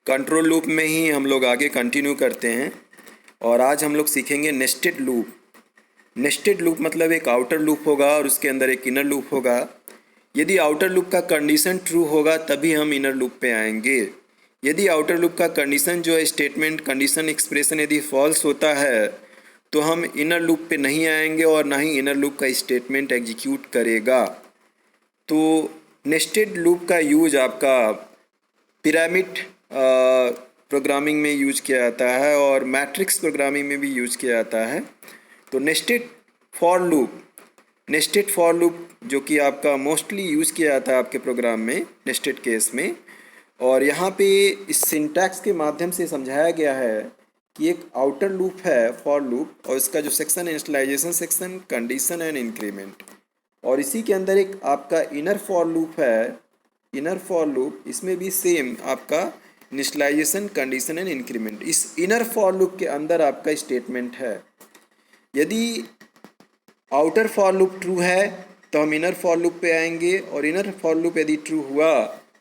Control loop में ही हम लोग आगे कंटिन्यू करते हैं और आज हम लोग सीखेंगे नेस्टेड लूप। नेस्टेड लूप मतलब एक आउटर लूप होगा और उसके अंदर एक इनर लूप होगा। यदि आउटर लूप का कंडीशन ट्रू होगा तभी हम इनर लूप पे आएंगे। यदि आउटर लूप का कंडीशन जो है स्टेटमेंट कंडीशन एक्सप्रेशन यदि फॉल्स होता है तो हम इनर लूप पे नहीं आएंगे और ना ही इनर लूप का स्टेटमेंट एग्जीक्यूट करेगा। तो नेस्टेड लूप का यूज आपका पिरामिड प्रोग्रामिंग में यूज किया जाता है और मैट्रिक्स प्रोग्रामिंग में भी यूज किया जाता है। तो नेस्टेड फॉर लूप जो कि आपका मोस्टली यूज़ किया जाता है आपके प्रोग्राम में नेस्टेड केस में। और यहाँ पे इस सिंटैक्स के माध्यम से समझाया गया है कि एक आउटर लूप है फॉर लूप और इसका जो सेक्शन है initialisation section, condition and increment, और इसी के अंदर एक आपका इनर फॉर लूप है। इनर फॉर लूप इसमें भी सेम आपका इनिशियलाइजेशन, कंडीशन एंड इंक्रीमेंट। इस इनर फॉर लूप के अंदर आपका स्टेटमेंट है। यदि आउटर फॉर लूप ट्रू है तो हम इनर फॉर लूप पे आएंगे और इनर फॉर लूप यदि ट्रू हुआ,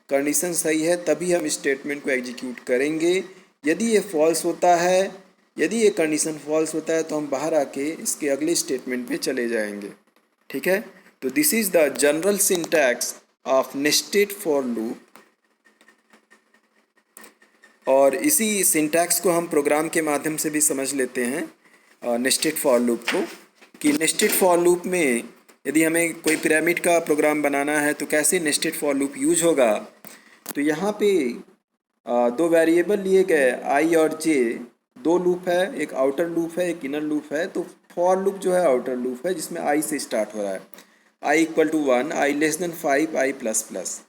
कंडीशन सही है, तभी हम स्टेटमेंट को एग्जीक्यूट करेंगे। यदि ये फॉल्स होता है, यदि ये कंडीशन फॉल्स होता है तो हम बाहर आके इसके अगले स्टेटमेंट पे चले जाएंगे। ठीक है, तो this is the general syntax of nested for loop. और इसी सिंटैक्स को हम प्रोग्राम के माध्यम से भी समझ लेते हैं नेस्टेड फॉर लूप को, कि नेस्टेड फॉर लूप में यदि हमें कोई पिरामिड का प्रोग्राम बनाना है तो कैसे नेस्टेड फॉर लूप यूज होगा। तो यहाँ पे दो वेरिएबल लिए गए आई और जे, दो लूप है, एक आउटर लूप है एक इनर लूप है। तो फॉर लूप जो है आउटर लूप है जिसमें आई से स्टार्ट हो रहा है, i equal to 1, i less than 5, i plus plus.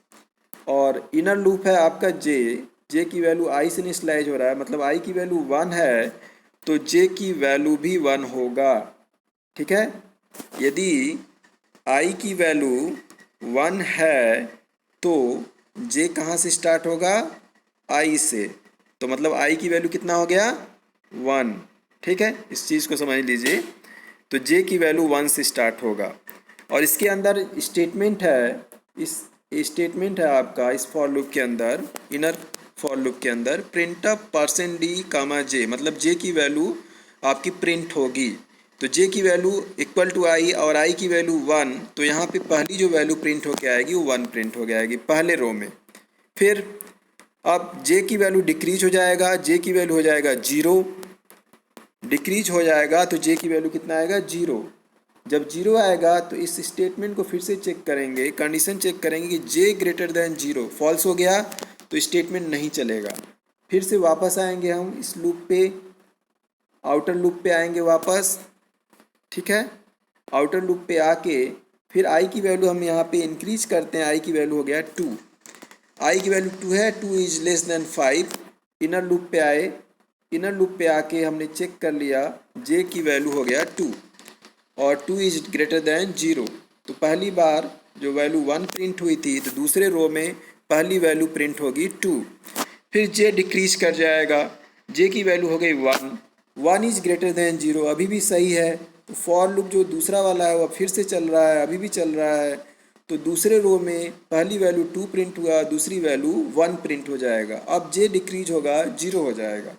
और इनर लूप है आपका जे की वैल्यू आई से इनिशियलाइज हो रहा है, मतलब आई की वैल्यू 1 है तो जे की वैल्यू भी 1 होगा। ठीक है, यदि आई की वैल्यू 1 है तो जे कहाँ से स्टार्ट होगा, आई से, तो मतलब आई की वैल्यू कितना हो गया, 1। ठीक है, इस चीज़ को समझ लीजिए। तो जे की वैल्यू 1 से स्टार्ट होगा और इसके अंदर स्टेटमेंट है, इस स्टेटमेंट है आपका इस फॉर लूप के अंदर, इनर फॉर लूप के अंदर प्रिंटअप %d कामा जे, मतलब जे की वैल्यू आपकी प्रिंट होगी। तो जे की वैल्यू इक्वल टू आई और आई की वैल्यू 1, तो यहाँ पे पहली जो वैल्यू प्रिंट होके आएगी वो 1 प्रिंट हो जाएगी पहले रो में। फिर अब जे की वैल्यू डिक्रीज हो जाएगा, जे की वैल्यू हो जाएगा 0, डिक्रीज हो जाएगा तो जे की वैल्यू कितना आएगा, 0। जब 0 आएगा तो इस स्टेटमेंट को फिर से चेक करेंगे, कंडीशन चेक करेंगे कि जे ग्रेटर देन 0, फॉल्स हो गया तो स्टेटमेंट नहीं चलेगा। फिर से वापस आएंगे हम इस लूप पे, आउटर लूप पे आएंगे वापस। ठीक है, आउटर लूप पे आके फिर आई की वैल्यू हम यहाँ पे इंक्रीज करते हैं, आई की वैल्यू हो गया 2, आई की वैल्यू 2 है, 2 is less than 5। Inner loop पे आए, इनर लूप पे आके हमने चेक कर लिया, जे की वैल्यू हो गया 2 और 2 इज ग्रेटर देन 0। तो पहली बार जो वैल्यू 1 प्रिंट हुई थी तो दूसरे रो में पहली वैल्यू प्रिंट होगी 2। फिर जे डिक्रीज कर जाएगा, जे की वैल्यू हो गई 1 इज ग्रेटर देन 0, अभी भी सही है। तो फॉर लूप जो दूसरा वाला है वो फिर से चल रहा है, अभी भी चल रहा है। तो दूसरे रो में पहली वैल्यू 2 प्रिंट हुआ, दूसरी वैल्यू 1 प्रिंट हो जाएगा। अब जे डिक्रीज होगा, 0 हो जाएगा।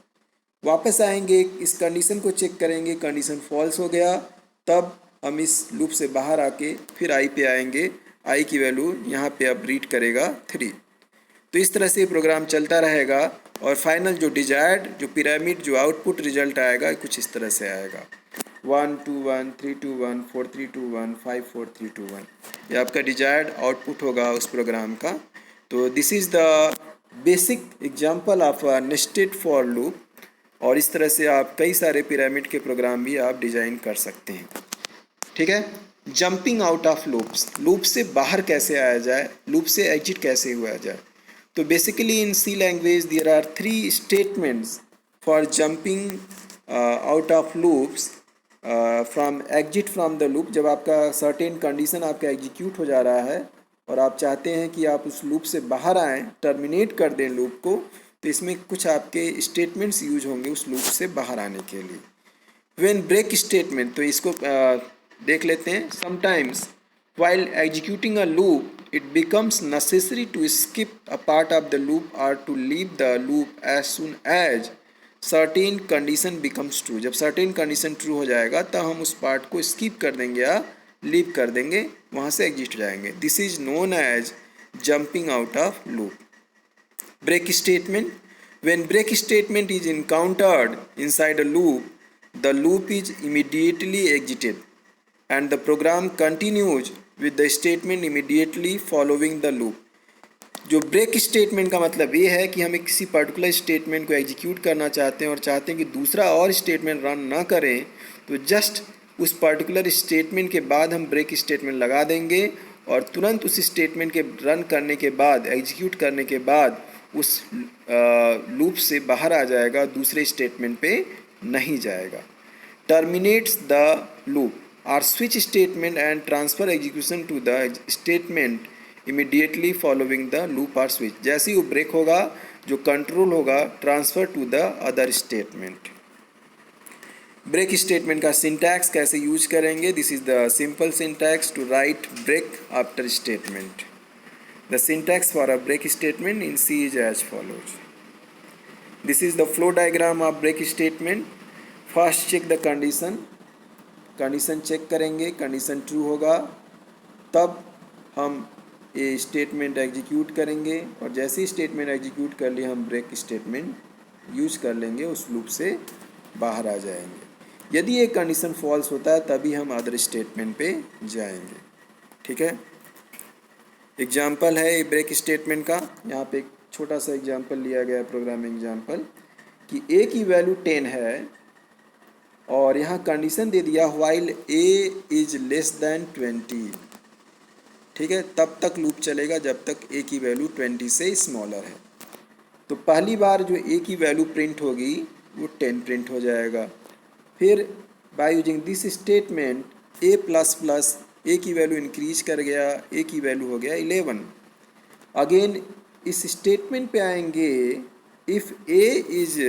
वापस आएंगे, इस कंडीशन को चेक करेंगे, कंडीशन फॉल्स हो गया, तब हम इस लूप से बाहर आके फिर आई पे आएंगे, आई की वैल्यू यहाँ पे अब रीड करेगा 3। तो इस तरह से प्रोग्राम चलता रहेगा और फाइनल जो डिजायर्ड जो पिरामिड जो आउटपुट रिजल्ट आएगा कुछ इस तरह से आएगा, 1 2 1 3 2 1 4 3 2 1 5 4 3 2 1, ये आपका डिजायर्ड आउटपुट होगा उस प्रोग्राम का। तो this is the basic example of nested for loop. और इस तरह से आप कई सारे पिरामिड के प्रोग्राम भी आप डिज़ाइन कर सकते हैं। ठीक है, jumping out of loops, loop से बाहर कैसे आया जाए, लूप से एग्जिट कैसे हुआ जाए। तो basically in C language there are 3 statements for jumping out of loops from exit from the loop. जब आपका सर्टेन कंडीशन आपका एग्जीक्यूट हो जा रहा है और आप चाहते हैं कि आप उस लूप से बाहर आएँ, टर्मिनेट कर दें लूप को, तो इसमें कुछ आपके स्टेटमेंट्स यूज होंगे उस लूप से बाहर आने के लिए। व्हेन ब्रेक स्टेटमेंट, तो इसको देख लेते हैं। Sometimes While executing a loop, it becomes necessary to skip a part of the loop or to leave the loop as soon as certain condition becomes true. जब certain condition true हो जाएगा तब हम उस part को skip कर देंगे या leave कर देंगे, वहाँ से exit हो जाएंगे. This is known as jumping out of loop. Break statement. When break statement is encountered inside a loop, the loop is immediately exited and the program continues with the statement immediately following the loop. जो break statement का मतलब ये है कि हमें किसी particular statement को execute करना चाहते हैं और चाहते हैं कि दूसरा और स्टेटमेंट रन ना करें, तो जस्ट उस पर्टिकुलर स्टेटमेंट के बाद हम ब्रेक स्टेटमेंट लगा देंगे और तुरंत उस स्टेटमेंट के रन करने के बाद, एग्जीक्यूट करने के बाद उस लूप से बाहर आ जाएगा, दूसरे स्टेटमेंट पे नहीं जाएगा. Terminates the loop or switch statement and transfer execution to the statement immediately following the loop or switch. जैसे ही वो ब्रेक होगा, जो कंट्रोल होगा transfer to the other statement. Break statement का सिंटैक्स कैसे यूज करेंगे? This is the simple syntax to write break after statement. The syntax for a break statement in C is as follows. This is the flow diagram of break statement. First check the condition. Condition check करेंगे, condition true होगा तब हम ये statement execute करेंगे और जैसे ही statement execute कर लिए हम ब्रेक स्टेटमेंट यूज कर लेंगे, उस लूप से बाहर आ जाएंगे. यदि ये कंडीशन फॉल्स होता है तभी हम अदर स्टेटमेंट पे जाएंगे. ठीक है, एग्जाम्पल है ये ब्रेक स्टेटमेंट का. यहाँ पे एक छोटा सा एग्जाम्पल लिया गया है, प्रोग्रामिंग एग्जाम्पल, कि ए की वैल्यू 10 है और यहाँ कंडीशन दे दिया while a is less than 20. ठीक है, तब तक लूप चलेगा जब तक a की वैल्यू 20 से स्मॉलर है. तो पहली बार जो a की वैल्यू प्रिंट होगी वो 10 प्रिंट हो जाएगा. फिर by using this statement a plus plus a की वैल्यू इंक्रीज कर गया, a की वैल्यू हो गया 11. अगेन इस स्टेटमेंट पे आएंगे, if a is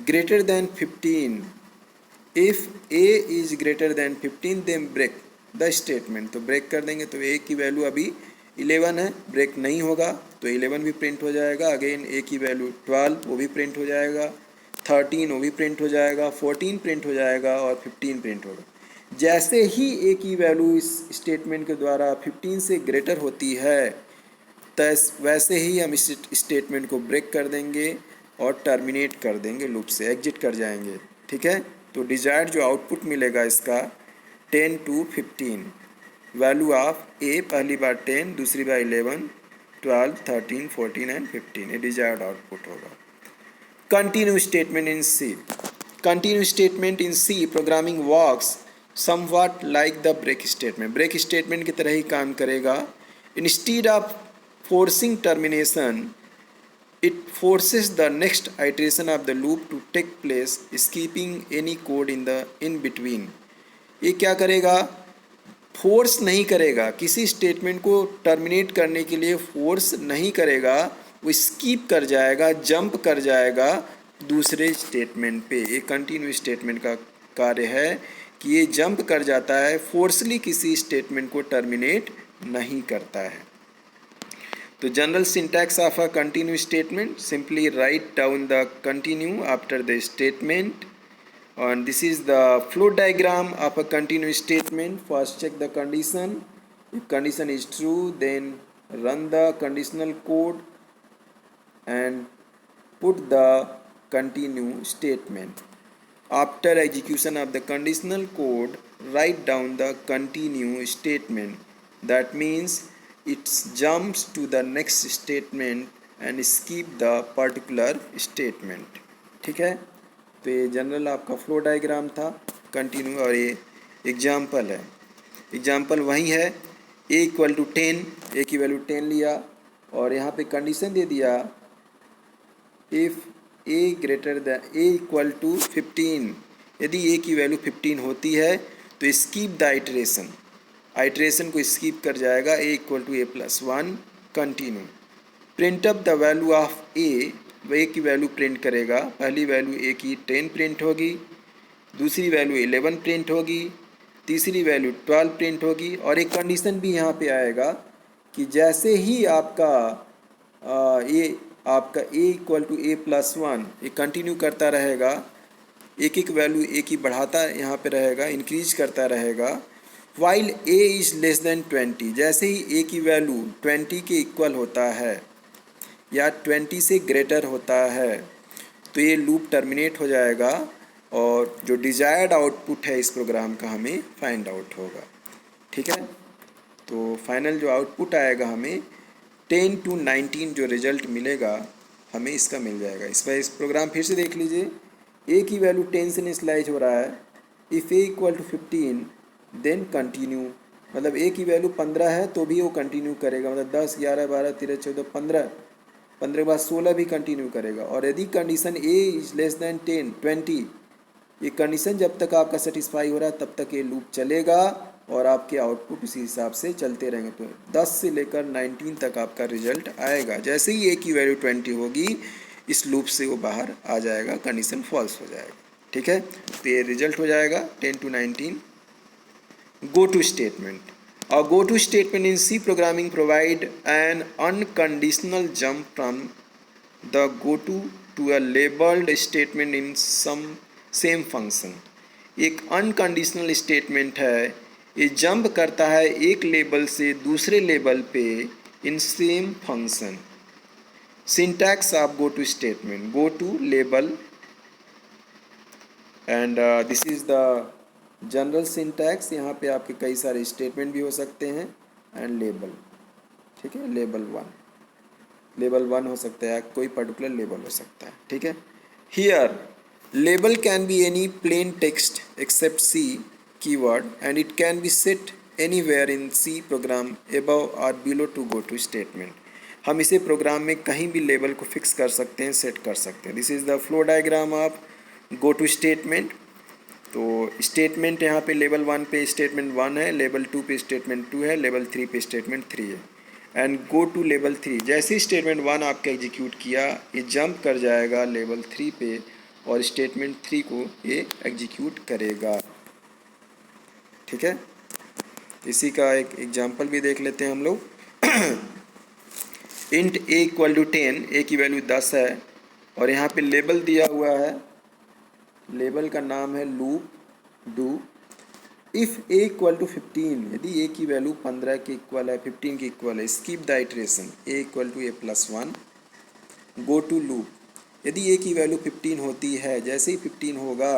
greater than 15, if a is greater than 15 then break the statement. तो ब्रेक कर देंगे तो a की वैल्यू अभी 11 है, ब्रेक नहीं होगा तो 11 भी प्रिंट हो जाएगा. अगेन a की वैल्यू 12 वो भी प्रिंट हो जाएगा, 13 वो भी प्रिंट हो जाएगा, 14 प्रिंट हो जाएगा और 15 प्रिंट होगा. जैसे ही a की वैल्यू इस स्टेटमेंट के द्वारा 15 से ग्रेटर होती है तो वैसे ही हम इस स्टेटमेंट को ब्रेक कर देंगे और टर्मिनेट कर देंगे, लूप से एग्जिट कर जाएंगे. ठीक है, तो डिजायर्ड जो आउटपुट मिलेगा इसका 10 to 15. वैल्यू ऑफ ए पहली बार 10, दूसरी बार 11, 12, 13, 14 एंड 15. ये डिजायर्ड आउटपुट होगा. Continue statement in C. Continue statement in C programming works somewhat like the break statement. Break statement की तरह ही काम करेगा. Instead of forcing termination, it forces the next iteration of the loop to take place, skipping any code in between. ये क्या करेगा? Force नहीं करेगा, किसी स्टेटमेंट को टर्मिनेट करने के लिए फोर्स नहीं करेगा, वो स्किप कर जाएगा, जंप कर जाएगा दूसरे स्टेटमेंट पे. ये कंटिन्यू स्टेटमेंट का कार्य है कि ये जंप कर जाता है, फोर्सली किसी स्टेटमेंट को टर्मिनेट नहीं करता है. तो general syntax of a continue statement, simply write down the continue after the statement. and this is the flow diagram of a continuous statement. First check the condition. If condition is true, then run the conditional code and put the continue statement. After execution of the conditional code, write down the continue statement. That means it jumps to the next statement and skip the particular statement. ठीक है, तो ये general आपका flow diagram था continue. और ये example है, example वही है. a इक्वल टू 10, a की वैल्यू 10 लिया और यहाँ पे कंडीशन दे दिया if a greater than a equal to 15. यदि a की वैल्यू 15 होती है तो स्कीप द आइटरेशन, आइटरेशन को स्कीप कर जाएगा. a equal to a plus 1 continue. Print up the value of a, a की वैल्यू प्रिंट करेगा. पहली वैल्यू a की 10 प्रिंट होगी, दूसरी वैल्यू 11 प्रिंट होगी, तीसरी वैल्यू 12 प्रिंट होगी। और एक कंडीशन भी यहाँ पे आएगा कि जैसे ही आपका ए इक्वल टू A+1 ये कंटिन्यू करता रहेगा, एक एक वैल्यू ए की बढ़ाता यहाँ पे रहेगा, इंक्रीज करता रहेगा। While A is less than 20, जैसे ही ए की वैल्यू 20 के इक्वल होता है या 20 से ग्रेटर होता है तो ये लूप टर्मिनेट हो जाएगा और जो डिजायर्ड आउटपुट है इस प्रोग्राम का हमें फाइंड आउट होगा। ठीक है, तो फाइनल जो आउटपुट आएगा हमें 10 to 19 जो रिजल्ट मिलेगा हमें इसका मिल जाएगा। इस प्रोग्राम फिर से देख लीजिए, ए की वैल्यू 10 से इनिशियलाइज हो रहा है। If A equal to 15 then continue, मतलब ए की वैल्यू 15 है तो भी वो कंटिन्यू करेगा, मतलब 10, 11, 12, 13, 14, 15 के बाद 16 भी कंटिन्यू करेगा। और यदि condition A is less than 20, ये कंडीशन जब तक आपका सेटिस्फाई हो रहा है तब तक ये लूप चलेगा और आपके आउटपुट उसी हिसाब से चलते रहेंगे। तो 10 से लेकर 19 तक आपका रिजल्ट आएगा। जैसे ही ए की वैल्यू 20 होगी इस लूप से वो बाहर आ जाएगा, कंडीशन फॉल्स हो जाएगा। ठीक है, तो ये रिजल्ट हो जाएगा 10 to 19। Go to statement. A go-to statement in C programming provide an unconditional jump from the go-to to a labeled statement in some same function। एक अनकंडीशनल स्टेटमेंट है, ये जंप करता है एक लेबल से दूसरे लेबल पे in same function. Syntax of go to statement, go to label and this is the general syntax. यहाँ पे आपके कई सारे स्टेटमेंट भी हो सकते हैं एंड लेबल। ठीक है, लेबल वन हो सकता है, कोई पर्टिकुलर लेबल हो सकता है। ठीक है, here label can be any plain text except C keyword and it can be set anywhere in C program above और below to go to statement. हम इसे प्रोग्राम में कहीं भी लेबल को फिक्स कर सकते हैं, सेट कर सकते हैं। This is the flow diagram of go to statement. तो स्टेटमेंट यहाँ पे लेवल 1 पे स्टेटमेंट 1 है, लेवल 2 पे स्टेटमेंट 2 है, लेवल 3 पे स्टेटमेंट 3 है। एंड गो टू लेवल 3, जैसे ही स्टेटमेंट 1 आपका एग्जीक्यूट किया ये जंप कर जाएगा लेवल 3 पे और स्टेटमेंट 3 को ये एग्जीक्यूट करेगा। ठीक है, इसी का एक एग्जांपल भी देख लेते हैं हम लोग। इंट ए इक्वल टू 10, ए की वैल्यू 10 है और यहाँ पे लेबल दिया हुआ है, लेबल का नाम है loop do. If A equal to 15, यदि ए की वैल्यू 15 के इक्वल है, 15 के इक्वल है, skip the iteration, A equal to A+1 go to loop. यदि ए की वैल्यू 15 होती है, जैसे ही 15 होगा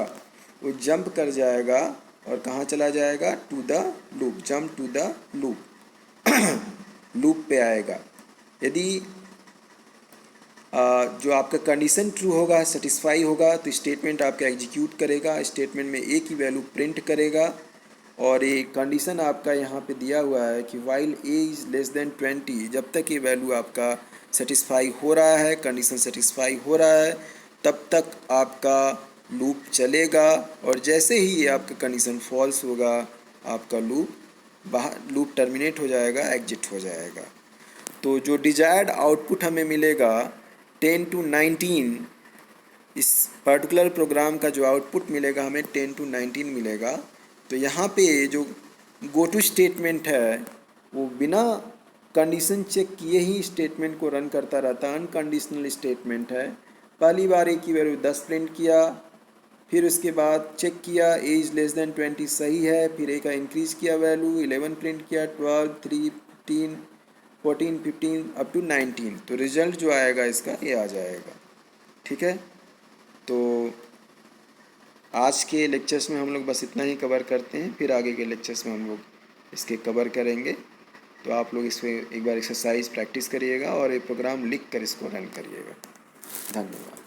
वो जंप कर जाएगा और कहाँ चला जाएगा, to the loop, jump to the loop loop पे आएगा। यदि जो आपका कंडीशन ट्रू होगा, सेटिस्फाई होगा तो स्टेटमेंट आपका एग्जीक्यूट करेगा, स्टेटमेंट में ए की वैल्यू प्रिंट करेगा। और ये कंडीशन आपका यहाँ पे दिया हुआ है कि while A is less than 20, जब तक ये वैल्यू आपका सेटिस्फाई हो रहा है, कंडीशन सेटिस्फाई हो रहा है, तब तक आपका लूप चलेगा। और जैसे ही ये आपका कंडीशन फॉल्स होगा आपका लूप टर्मिनेट हो जाएगा, एग्जिट हो जाएगा। तो जो डिजायर्ड आउटपुट हमें मिलेगा 10 to 19, इस पर्टिकुलर प्रोग्राम का जो आउटपुट मिलेगा हमें 10 to 19 मिलेगा। तो यहाँ पे जो गो टू स्टेटमेंट है वो बिना कंडीशन चेक किए ही स्टेटमेंट को रन करता रहता है, अनकंडीशनल स्टेटमेंट है। पहली बार ए की वैल्यू 10 प्रिंट किया, फिर उसके बाद चेक किया ए इज़ लेस देन 20 सही है, फिर ए का इंक्रीज़ किया वैल्यू 11 प्रिंट किया, 12, 3, 15, 14, 15 अप टू 19। तो रिजल्ट जो आएगा इसका ये आ जाएगा। ठीक है, तो आज के लेक्चर्स में हम लोग बस इतना ही कवर करते हैं, फिर आगे के लेक्चर्स में हम लोग इसके कवर करेंगे। तो आप लोग इसमें एक बार एक्सरसाइज प्रैक्टिस करिएगा और ये प्रोग्राम लिख कर इसको रन करिएगा। धन्यवाद।